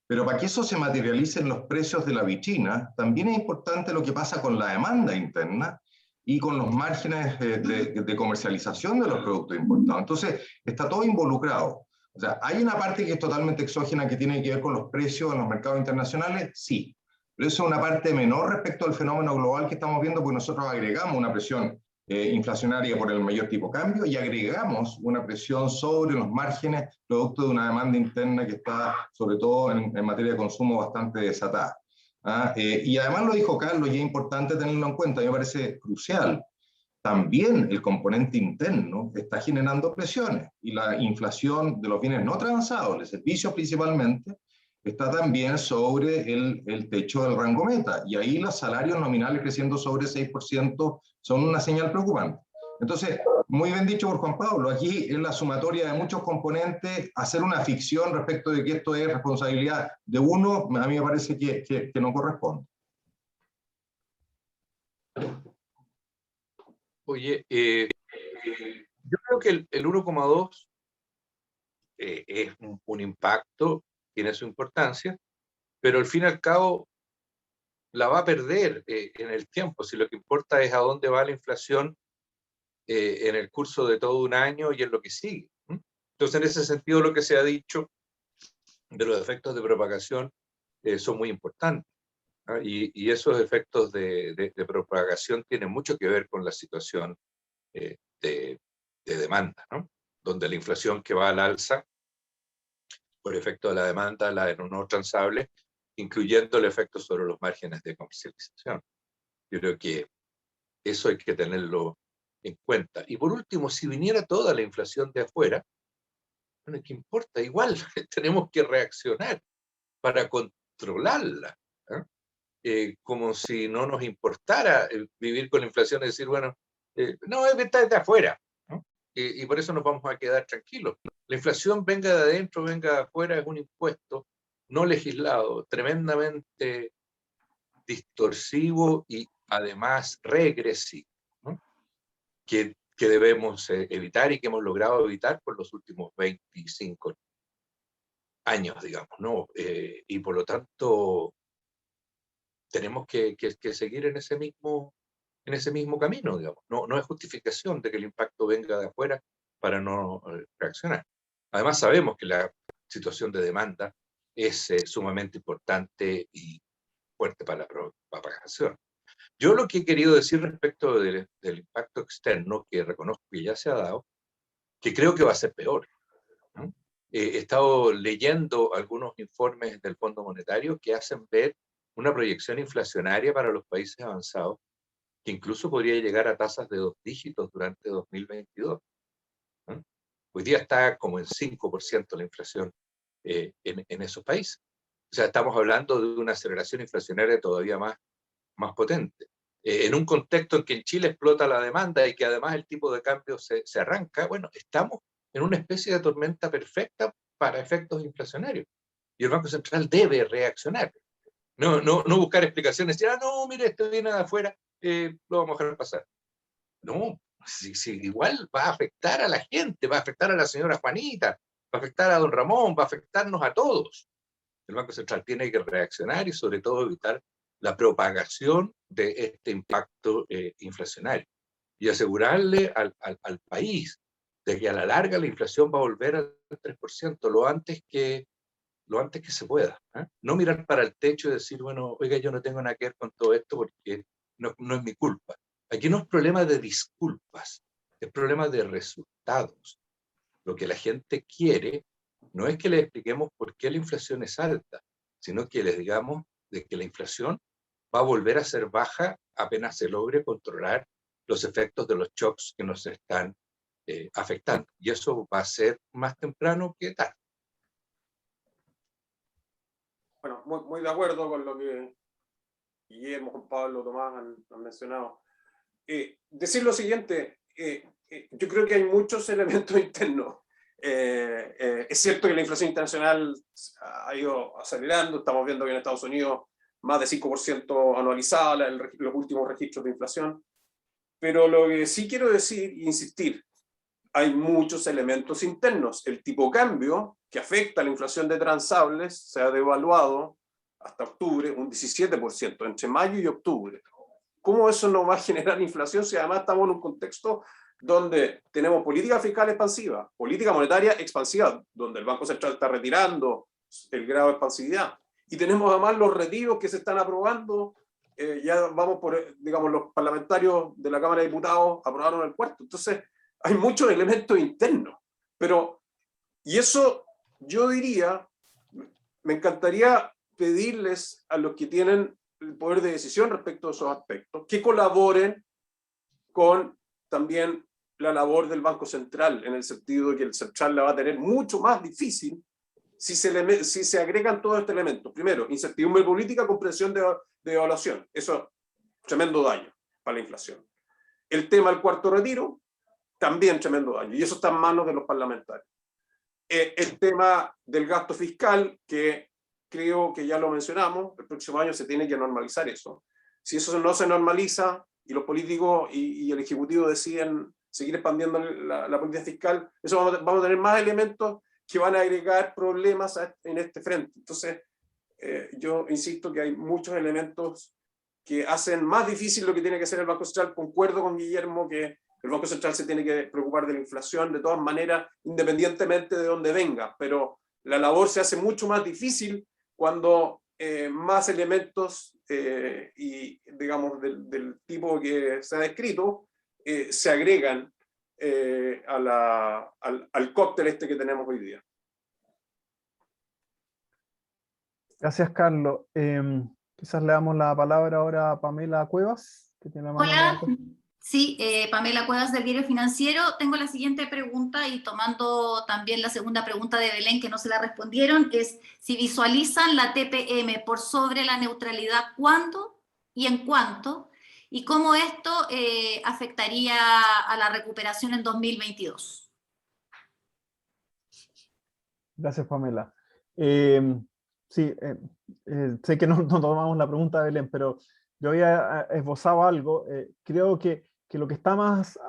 Pero para que eso se materialice en los precios de la vitrina, también es importante lo que pasa con la demanda interna y con los márgenes de comercialización de los productos importados. Entonces, está todo involucrado. O sea, ¿hay una parte que es totalmente exógena que tiene que ver con los precios en los mercados internacionales? Sí. Pero eso es una parte menor respecto al fenómeno global que estamos viendo, porque nosotros agregamos una presión inflacionaria por el mayor tipo de cambio y agregamos una presión sobre los márgenes producto de una demanda interna que está, sobre todo en materia de consumo, bastante desatada. Y además lo dijo Carlos, y es importante tenerlo en cuenta, a mí me parece crucial. también el componente interno está generando presiones, y la inflación de los bienes no transados, de servicios principalmente, está también sobre el techo del rango meta, y ahí los salarios nominales creciendo sobre 6% son una señal preocupante. Entonces, muy bien dicho por Juan Pablo, aquí es la sumatoria de muchos componentes. Hacer una ficción respecto de que esto es responsabilidad de uno, a mí me parece que no corresponde. Oye, yo creo que el 1,2 es un impacto, tiene su importancia, pero al fin y al cabo la va a perder en el tiempo. Si lo que importa es a dónde va la inflación en el curso de todo un año y en lo que sigue. Entonces, en ese sentido, lo que se ha dicho de los efectos de propagación son muy importantes. ¿Ah? Y esos efectos de propagación tienen mucho que ver con la situación de demanda, ¿no? Donde la inflación que va al alza por efecto de la demanda, la de los no transables, incluyendo el efecto sobre los márgenes de comercialización. Yo creo que eso hay que tenerlo en cuenta. Y por último, si viniera toda la inflación de afuera, bueno, ¿qué importa? Igual tenemos que reaccionar para controlarla. Como si no nos importara vivir con la inflación y decir, bueno, no, está de afuera, ¿no? Y por eso nos vamos a quedar tranquilos. La inflación, venga de adentro, venga de afuera, es un impuesto no legislado, tremendamente distorsivo y además regresivo, ¿no? que debemos evitar y que hemos logrado evitar por los últimos 25 años, digamos, ¿no? Y por lo tanto, tenemos que seguir en ese mismo camino, digamos. No es justificación de que el impacto venga de afuera para no reaccionar. Además, sabemos que la situación de demanda es sumamente importante y fuerte para la propagación. Yo lo que he querido decir respecto del impacto externo, que reconozco que ya se ha dado, que creo que va a ser peor, ¿no? He estado leyendo algunos informes del Fondo Monetario que hacen ver una proyección inflacionaria para los países avanzados que incluso podría llegar a tasas de 2 dígitos durante 2022. ¿No? Hoy día está como en 5% la inflación en esos países. O sea, estamos hablando de una aceleración inflacionaria todavía más potente. En un contexto en que en Chile explota la demanda y que además el tipo de cambio se arranca, bueno, estamos en una especie de tormenta perfecta para efectos inflacionarios. Y el Banco Central debe reaccionar. No buscar explicaciones, decir, no, mire, esto viene de afuera, lo vamos a dejar pasar. No, si igual va a afectar a la gente, va a afectar a la señora Juanita, va a afectar a don Ramón, va a afectarnos a todos. El Banco Central tiene que reaccionar y sobre todo evitar la propagación de este impacto inflacionario y asegurarle al país de que a la larga la inflación va a volver al 3% lo antes que se pueda. No mirar para el techo y decir, bueno, oiga, yo no tengo nada que ver con todo esto porque no es mi culpa. Aquí no es problema de disculpas, es problema de resultados. Lo que la gente quiere no es que le expliquemos por qué la inflación es alta, sino que les digamos de que la inflación va a volver a ser baja apenas se logre controlar los efectos de los shocks que nos están afectando. Y eso va a ser más temprano que tarde. Bueno, muy de acuerdo con lo que Guillermo, Juan Pablo, Tomás han mencionado. Decir lo siguiente, yo creo que hay muchos elementos internos. Es cierto que la inflación internacional ha ido acelerando, estamos viendo que en Estados Unidos más de 5% anualizada los últimos registros de inflación, pero lo que sí quiero decir e insistir, hay muchos elementos internos. El tipo de cambio que afecta a la inflación de transables se ha devaluado hasta octubre un 17%, entre mayo y octubre. ¿Cómo eso no va a generar inflación si además estamos en un contexto donde tenemos política fiscal expansiva, política monetaria expansiva, donde el Banco Central está retirando el grado de expansividad? Y tenemos además los retiros que se están aprobando, ya vamos por, digamos, los parlamentarios de la Cámara de Diputados aprobaron el cuarto. Entonces, hay muchos elementos internos. Pero, y eso yo diría, me encantaría pedirles a los que tienen el poder de decisión respecto a esos aspectos, que colaboren con también la labor del Banco Central, en el sentido de que el Central la va a tener mucho más difícil si se agregan todos estos elementos. Primero, incertidumbre política con presión de devaluación. Eso es tremendo daño para la inflación. El tema del cuarto retiro, también tremendo daño. Y eso está en manos de los parlamentarios. El tema del gasto fiscal, que creo que ya lo mencionamos, el próximo año se tiene que normalizar eso. Si eso no se normaliza y los políticos y el Ejecutivo deciden seguir expandiendo la política fiscal, eso vamos a tener más elementos que van a agregar problemas en este frente. Entonces, yo insisto que hay muchos elementos que hacen más difícil lo que tiene que hacer el Banco Central. Concuerdo con Guillermo que el Banco Central se tiene que preocupar de la inflación de todas maneras, independientemente de dónde venga, pero la labor se hace mucho más difícil cuando más elementos y, digamos, del tipo que se ha descrito se agregan al cóctel este que tenemos hoy día. Gracias, Carlos. Quizás le damos la palabra ahora a Pamela Cuevas, que tiene la mano Hola, levantada. sí, Pamela Cuevas del Diario Financiero. Tengo la siguiente pregunta y tomando también la segunda pregunta de Belén que no se la respondieron, es si visualizan la TPM por sobre la neutralidad, ¿cuándo y en cuánto? Y cómo esto afectaría a la recuperación en 2022. Gracias, Pamela. Sí, sé que no tomamos la pregunta de Belén, pero yo había esbozado algo. Creo que lo que está más,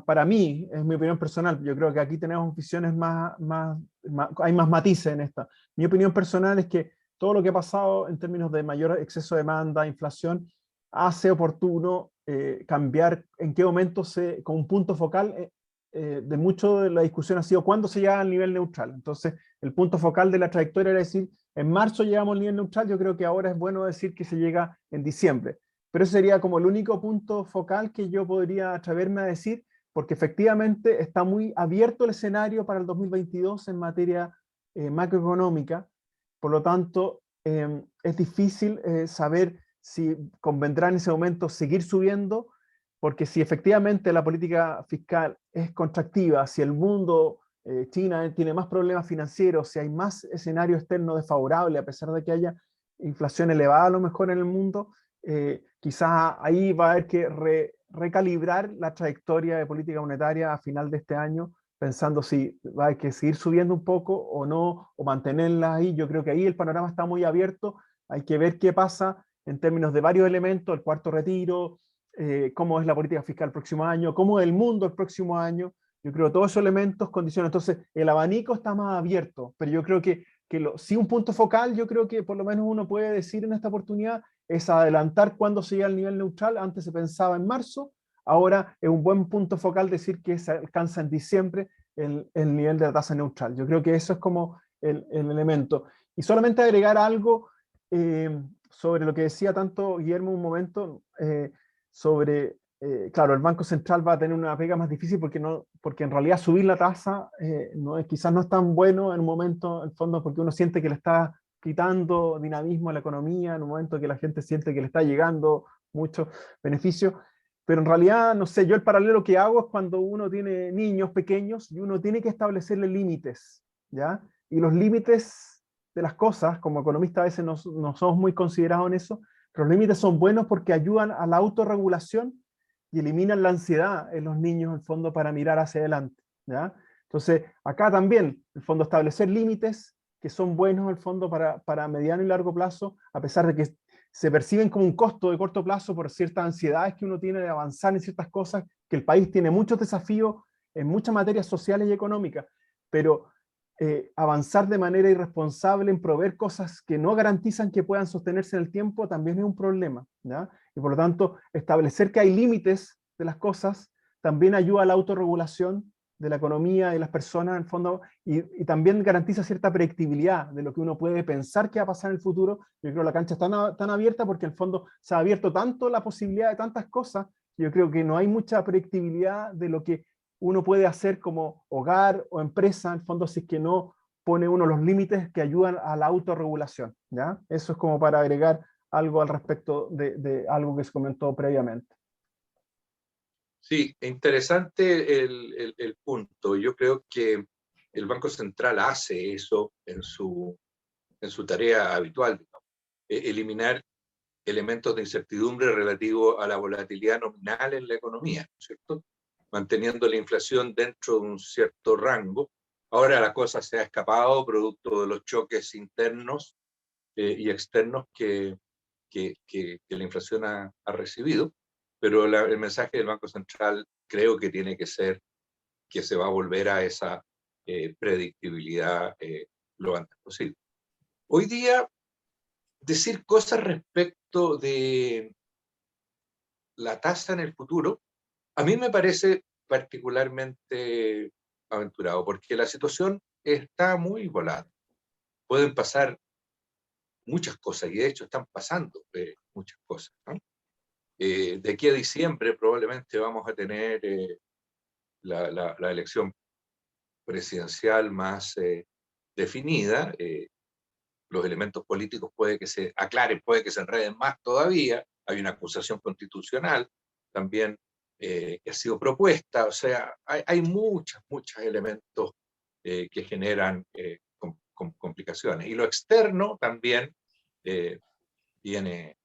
para mí, es mi opinión personal, yo creo que aquí tenemos visiones hay más matices en esta. Mi opinión personal es que todo lo que ha pasado en términos de mayor exceso de demanda, inflación, hace oportuno cambiar en qué momento con un punto focal de mucho de la discusión ha sido cuándo se llega al nivel neutral. Entonces, el punto focal de la trayectoria era decir, en marzo llegamos al nivel neutral, yo creo que ahora es bueno decir que se llega en diciembre. Pero ese sería como el único punto focal que yo podría atreverme a decir, porque efectivamente está muy abierto el escenario para el 2022 en materia macroeconómica. Por lo tanto, es difícil saber si convendrá en ese momento seguir subiendo, porque si efectivamente la política fiscal es contractiva, si el mundo, China tiene más problemas financieros, si hay más escenario externo desfavorable, a pesar de que haya inflación elevada a lo mejor en el mundo, quizás ahí va a haber que recalibrar la trayectoria de política monetaria a final de este año, pensando si va a haber que seguir subiendo un poco o no, o mantenerla ahí. Yo creo que ahí el panorama está muy abierto, hay que ver qué pasa en términos de varios elementos, el cuarto retiro, cómo es la política fiscal el próximo año, cómo es el mundo el próximo año. Yo creo que todos esos elementos condicionan. Entonces, el abanico está más abierto, pero yo creo que sí, un punto focal, yo creo que por lo menos uno puede decir en esta oportunidad, es adelantar cuándo se llega al nivel neutral. Antes se pensaba en marzo, ahora es un buen punto focal decir que se alcanza en diciembre el nivel de la tasa neutral. Yo creo que eso es como el elemento. Y solamente agregar algo sobre lo que decía tanto Guillermo un momento, sobre, claro, el Banco Central va a tener una pega más difícil porque en realidad subir la tasa quizás no es tan bueno en un momento, en el fondo, porque uno siente que le está quitando dinamismo a la economía, en un momento que la gente siente que le está llegando mucho beneficio, pero en realidad, no sé, yo el paralelo que hago es cuando uno tiene niños pequeños y uno tiene que establecerle límites, ¿ya? Y los límites de las cosas, como economista a veces no somos muy considerados en eso, pero los límites son buenos porque ayudan a la autorregulación y eliminan la ansiedad en los niños, en el fondo, para mirar hacia adelante, ¿ya? Entonces, acá también, en el fondo, establecer límites que son buenos, en el fondo, para mediano y largo plazo, a pesar de que se perciben como un costo de corto plazo por ciertas ansiedades que uno tiene de avanzar en ciertas cosas, que el país tiene muchos desafíos en muchas materias sociales y económicas, pero avanzar de manera irresponsable en proveer cosas que no garantizan que puedan sostenerse en el tiempo también es un problema, ¿ya? Y por lo tanto, establecer que hay límites de las cosas también ayuda a la autorregulación de la economía y de las personas, en el fondo, y también garantiza cierta predictibilidad de lo que uno puede pensar que va a pasar en el futuro. Yo creo que la cancha está tan abierta porque en el fondo se ha abierto tanto la posibilidad de tantas cosas, yo creo que no hay mucha predictibilidad de lo que uno puede hacer como hogar o empresa, en el fondo, si es que no pone uno los límites que ayudan a la autorregulación, ¿ya? Eso es como para agregar algo al respecto de algo que se comentó previamente. Sí, interesante el punto. Yo creo que el Banco Central hace eso en su tarea habitual, digamos. Eliminar elementos de incertidumbre relativo a la volatilidad nominal en la economía, ¿no es cierto? Manteniendo la inflación dentro de un cierto rango. Ahora la cosa se ha escapado producto de los choques internos y externos que la inflación ha recibido, pero el mensaje del Banco Central creo que tiene que ser que se va a volver a esa predictibilidad lo antes posible. Hoy día, decir cosas respecto de la tasa en el futuro, a mí me parece particularmente aventurado, porque la situación está muy volátil. Pueden pasar muchas cosas, y de hecho están pasando muchas cosas, ¿no? De aquí a diciembre probablemente vamos a tener la elección presidencial más definida. Los elementos políticos puede que se aclaren, puede que se enreden más todavía. Hay una acusación constitucional también que ha sido propuesta. O sea, hay muchos elementos que generan complicaciones. Y lo externo también viene,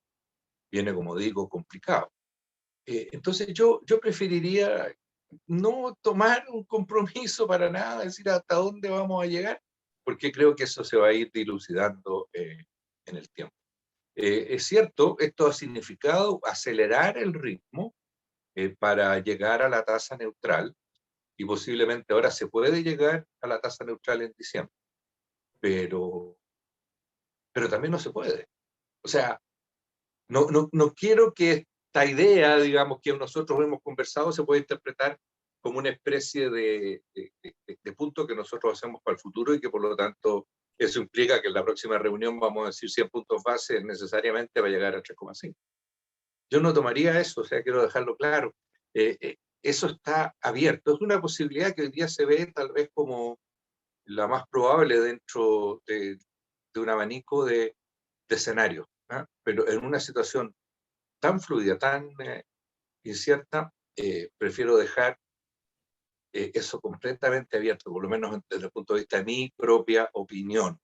como digo, complicado. Entonces yo preferiría no tomar un compromiso para nada, decir hasta dónde vamos a llegar, porque creo que eso se va a ir dilucidando en el tiempo. Es cierto, esto ha significado acelerar el ritmo para llegar a la tasa neutral, y posiblemente ahora se puede llegar a la tasa neutral en diciembre, pero también no se puede. O sea, no quiero que esta idea, digamos, que nosotros hemos conversado, se pueda interpretar como una especie de punto que nosotros hacemos para el futuro, y que por lo tanto eso implica que en la próxima reunión vamos a decir 100 puntos base necesariamente va a llegar a 3,5. Yo no tomaría eso, o sea, quiero dejarlo claro. Eso está abierto. Es una posibilidad que hoy día se ve tal vez como la más probable dentro de un abanico de escenarios, ¿eh? Pero en una situación tan fluida, tan incierta, prefiero dejar eso completamente abierto, por lo menos desde el punto de vista de mi propia opinión,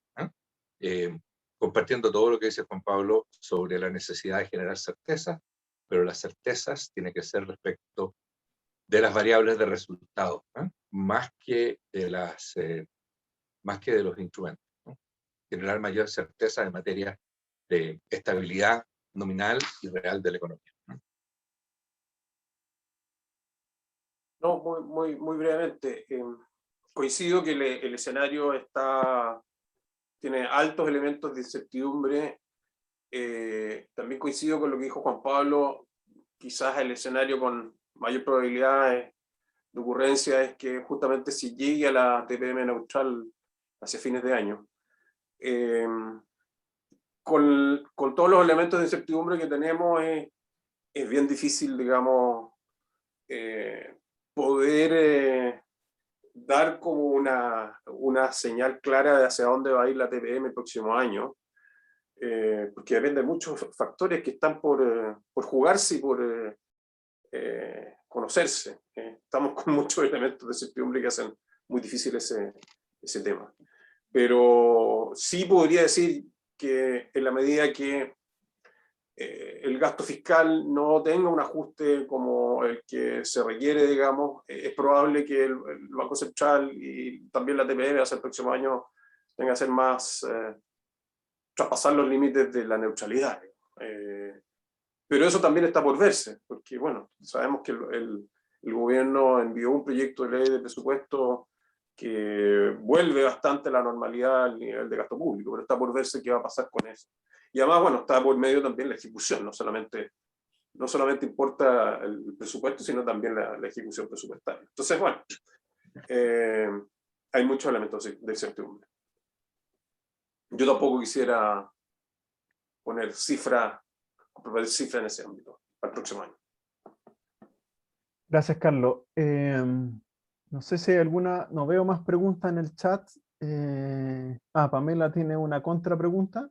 compartiendo todo lo que dice Juan Pablo sobre la necesidad de generar certezas, pero las certezas tienen que ser respecto de las variables de resultado, más que de los instrumentos, ¿no? Generar mayor certeza en materia de estabilidad nominal y real de la economía. No, muy brevemente. Coincido que el escenario tiene altos elementos de incertidumbre. También coincido con lo que dijo Juan Pablo. Quizás el escenario con mayor probabilidad de ocurrencia es que justamente si llegue a la TPM neutral hacia fines de año. Con todos los elementos de incertidumbre que tenemos, es bien difícil, digamos, poder dar como una señal clara de hacia dónde va a ir la TPM el próximo año, porque depende de muchos factores que están por jugarse y por conocerse. Estamos con muchos elementos de incertidumbre que hacen muy difícil ese tema. Pero sí podría decir que en la medida que el gasto fiscal no tenga un ajuste como el que se requiere, digamos, es probable que el Banco Central y también la TPM hacia el próximo año tenga que ser más, traspasar los límites de la neutralidad. Pero eso también está por verse, porque bueno, sabemos que el gobierno envió un proyecto de ley de presupuesto que vuelve bastante a la normalidad al nivel de gasto público, pero está por verse qué va a pasar con eso. Y además, bueno, está por medio también la ejecución, no solamente importa el presupuesto, sino también la ejecución presupuestaria. Entonces, bueno, hay muchos elementos de incertidumbre. Yo tampoco quisiera poner cifra en ese ámbito para el próximo año. Gracias, Carlos. No sé si hay alguna, no veo más preguntas en el chat. Pamela tiene una contrapregunta.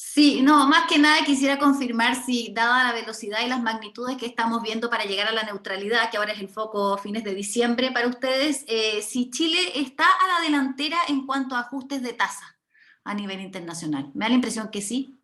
Sí, no, más que nada quisiera confirmar si, dada la velocidad y las magnitudes que estamos viendo para llegar a la neutralidad, que ahora es el foco fines de diciembre para ustedes, si Chile está a la delantera en cuanto a ajustes de tasa a nivel internacional. Me da la impresión que sí.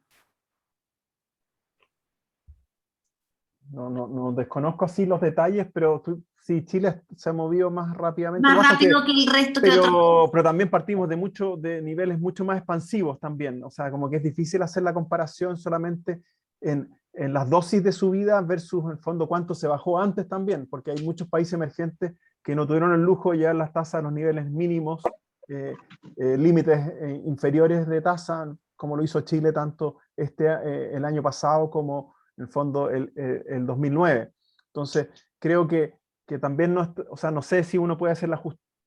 No desconozco así los detalles, pero sí, Chile se ha movido más rápidamente. Lo Más que pasa es rápido que el resto que otros. pero también partimos de niveles mucho más expansivos también. O sea, como que es difícil hacer la comparación solamente en las dosis de subida versus en el fondo cuánto se bajó antes también, porque hay muchos países emergentes que no tuvieron el lujo de llevar las tasas a los niveles mínimos, límites inferiores de tasa, como lo hizo Chile tanto el año pasado como en el fondo el 2009. Entonces, creo que también o sea, no sé si uno puede hacer la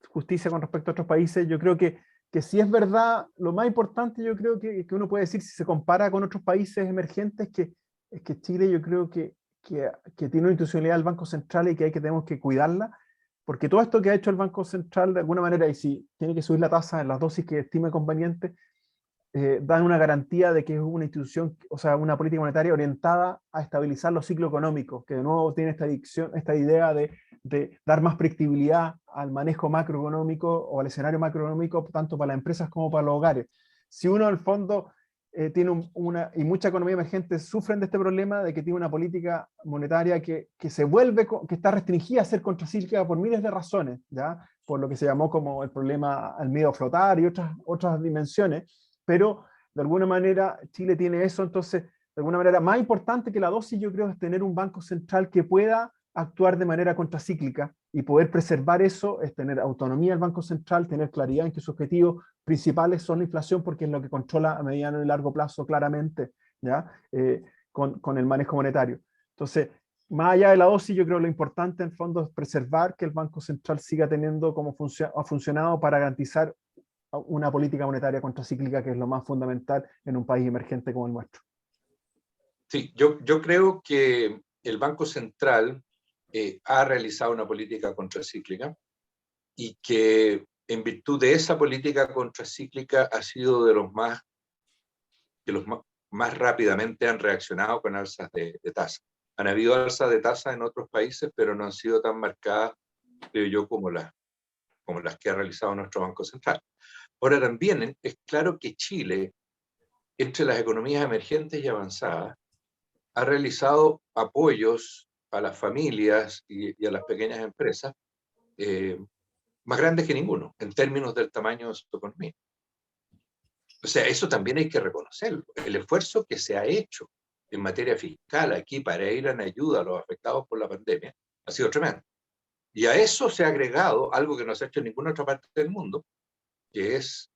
justicia con respecto a otros países. Yo creo que si es verdad, lo más importante yo creo que uno puede decir si se compara con otros países emergentes, es que Chile yo creo que tiene una institucionalidad del Banco Central y que tenemos que cuidarla, porque todo esto que ha hecho el Banco Central de alguna manera, y si tiene que subir la tasa en las dosis que estime conveniente, dan una garantía de que es una institución, o sea, una política monetaria orientada a estabilizar los ciclos económicos, que de nuevo tiene esta idea de dar más predictibilidad al manejo macroeconómico o al escenario macroeconómico, tanto para las empresas como para los hogares. Si uno, al fondo, tiene y mucha economía emergente sufren de este problema de que tiene una política monetaria que se vuelve, que está restringida a ser contracíclica por miles de razones, ¿ya? Por lo que se llamó como el problema al miedo a flotar y otras dimensiones, pero de alguna manera Chile tiene eso. Entonces, de alguna manera, más importante que la dosis, yo creo, es tener un banco central que pueda actuar de manera contracíclica, y poder preservar eso es tener autonomía del Banco Central, tener claridad en que sus objetivos principales son la inflación, porque es lo que controla a mediano y largo plazo claramente, ¿ya? Con el manejo monetario. Entonces, más allá de la dosis, yo creo que lo importante en el fondo es preservar que el Banco Central siga teniendo como ha funcionado para garantizar una política monetaria contracíclica, que es lo más fundamental en un país emergente como el nuestro. Sí, yo creo que el Banco Central ha realizado una política contracíclica y que en virtud de esa política contracíclica ha sido de los más rápidamente han reaccionado con alzas de tasa. Han habido alzas de tasa en otros países, pero no han sido tan marcadas, creo yo, como las que ha realizado nuestro Banco Central. Ahora también es claro que Chile, entre las economías emergentes y avanzadas, ha realizado apoyos a las familias y a las pequeñas empresas más grandes que ninguno, en términos del tamaño de su economía. O sea, eso también hay que reconocerlo. El esfuerzo que se ha hecho en materia fiscal aquí para ir en ayuda a los afectados por la pandemia ha sido tremendo. Y a eso se ha agregado algo que no se ha hecho en ninguna otra parte del mundo, que es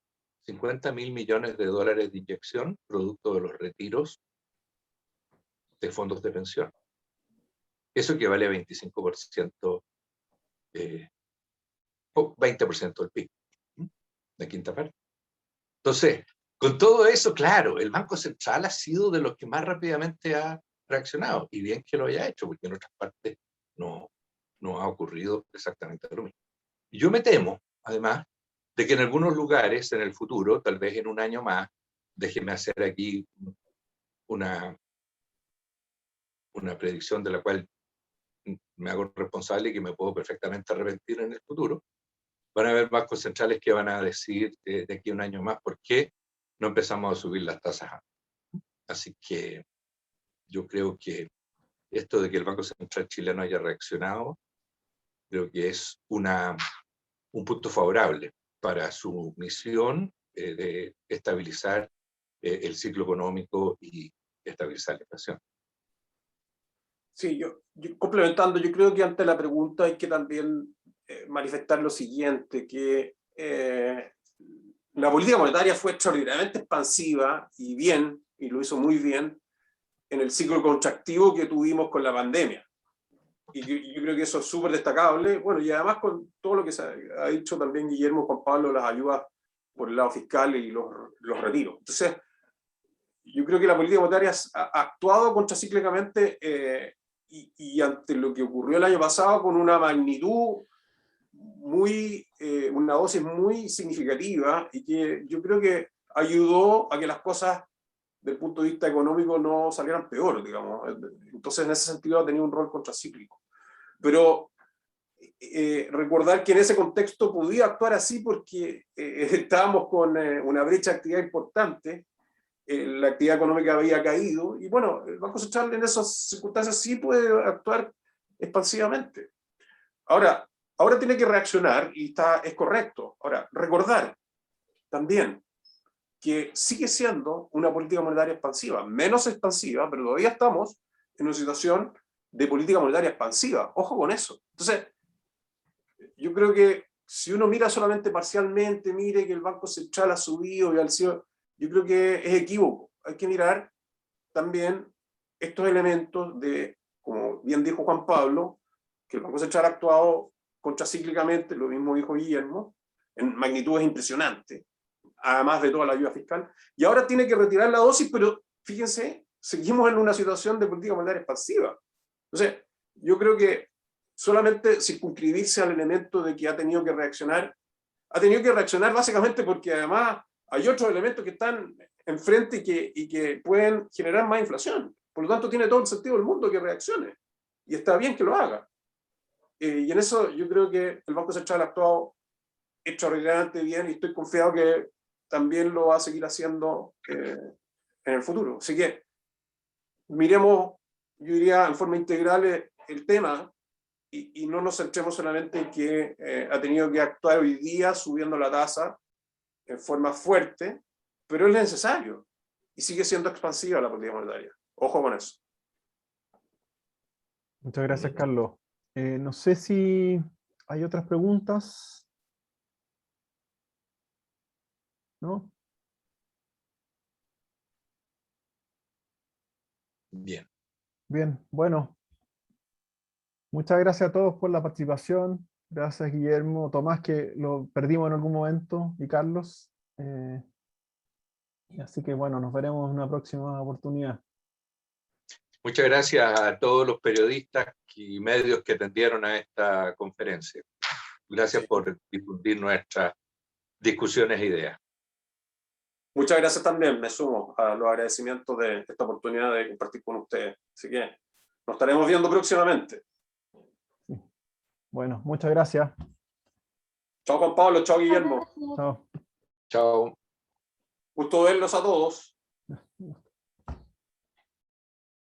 50.000 millones de dólares de inyección producto de los retiros de fondos de pensión. Eso equivale a 25%, 20% del PIB, la quinta parte. Entonces, con todo eso, claro, el Banco Central ha sido de los que más rápidamente ha reaccionado, y bien que lo haya hecho, porque en otras partes no ha ocurrido exactamente lo mismo. Y yo me temo, además, de que en algunos lugares en el futuro, tal vez en un año más, déjeme hacer aquí una predicción de la cual me hago responsable y que me puedo perfectamente arrepentir en el futuro, van a haber bancos centrales que van a decir de aquí a un año más por qué no empezamos a subir las tasas antes. Así que yo creo que esto de que el Banco Central chileno haya reaccionado, creo que es un punto favorable para su misión de estabilizar el ciclo económico y estabilizar la inflación. Sí, yo complementando, yo creo que ante la pregunta hay que también manifestar lo siguiente, que la política monetaria fue extraordinariamente expansiva y lo hizo muy bien en el ciclo contractivo que tuvimos con la pandemia. Y yo creo que eso es súper destacable. Bueno, y además con todo lo que se ha dicho también Guillermo, Juan Pablo, las ayudas por el lado fiscal y los retiros. Entonces, yo creo que la política monetaria ha actuado contracíclicamente y ante lo que ocurrió el año pasado con una magnitud una dosis muy significativa, y que yo creo que ayudó a que las cosas del punto de vista económico no salieran peor, digamos. Entonces, en ese sentido, ha tenido un rol contracíclico. Pero recordar que en ese contexto podía actuar así porque estábamos con una brecha de actividad importante, la actividad económica había caído, y bueno, el Banco Central en esas circunstancias sí puede actuar expansivamente. Ahora tiene que reaccionar, y es correcto. Ahora, recordar también que sigue siendo una política monetaria expansiva, menos expansiva, pero todavía estamos en una situación de política monetaria expansiva. Ojo con eso. Entonces, yo creo que si uno mira solamente parcialmente, mire que el Banco Central ha subido y ha sido, yo creo que es equívoco. Hay que mirar también estos elementos de, como bien dijo Juan Pablo, que el Banco Central ha actuado contracíclicamente, lo mismo dijo Guillermo, en magnitudes impresionantes, además de toda la ayuda fiscal, y ahora tiene que retirar la dosis, pero fíjense, seguimos en una situación de política monetaria expansiva. Entonces, yo creo que solamente circunscribirse al elemento de que ha tenido que reaccionar básicamente porque además hay otros elementos que están enfrente y que pueden generar más inflación. Por lo tanto, tiene todo el sentido del mundo que reaccione, y está bien que lo haga. Y en eso yo creo que el Banco Central ha actuado extraordinariamente bien, y estoy confiado que también lo va a seguir haciendo en el futuro. Así que miremos, yo diría, en forma integral el tema, y no nos centremos solamente en que ha tenido que actuar hoy día subiendo la tasa en forma fuerte, pero es necesario, y sigue siendo expansiva la política monetaria. Ojo con eso. Muchas gracias, Carlos. No sé si hay otras preguntas. ¿No? Bien. Bien, bueno. Muchas gracias a todos por la participación. Gracias, Guillermo, Tomás, que lo perdimos en algún momento, y Carlos. Así que bueno, nos veremos en una próxima oportunidad. Muchas gracias a todos los periodistas y medios que atendieron a esta conferencia. Gracias por difundir nuestras discusiones e ideas. Muchas gracias también, me sumo a los agradecimientos de esta oportunidad de compartir con ustedes. Así que nos estaremos viendo próximamente. Sí. Bueno, muchas gracias. Chao Juan Pablo, chao Guillermo. Chao. Chao. Gusto verlos a todos.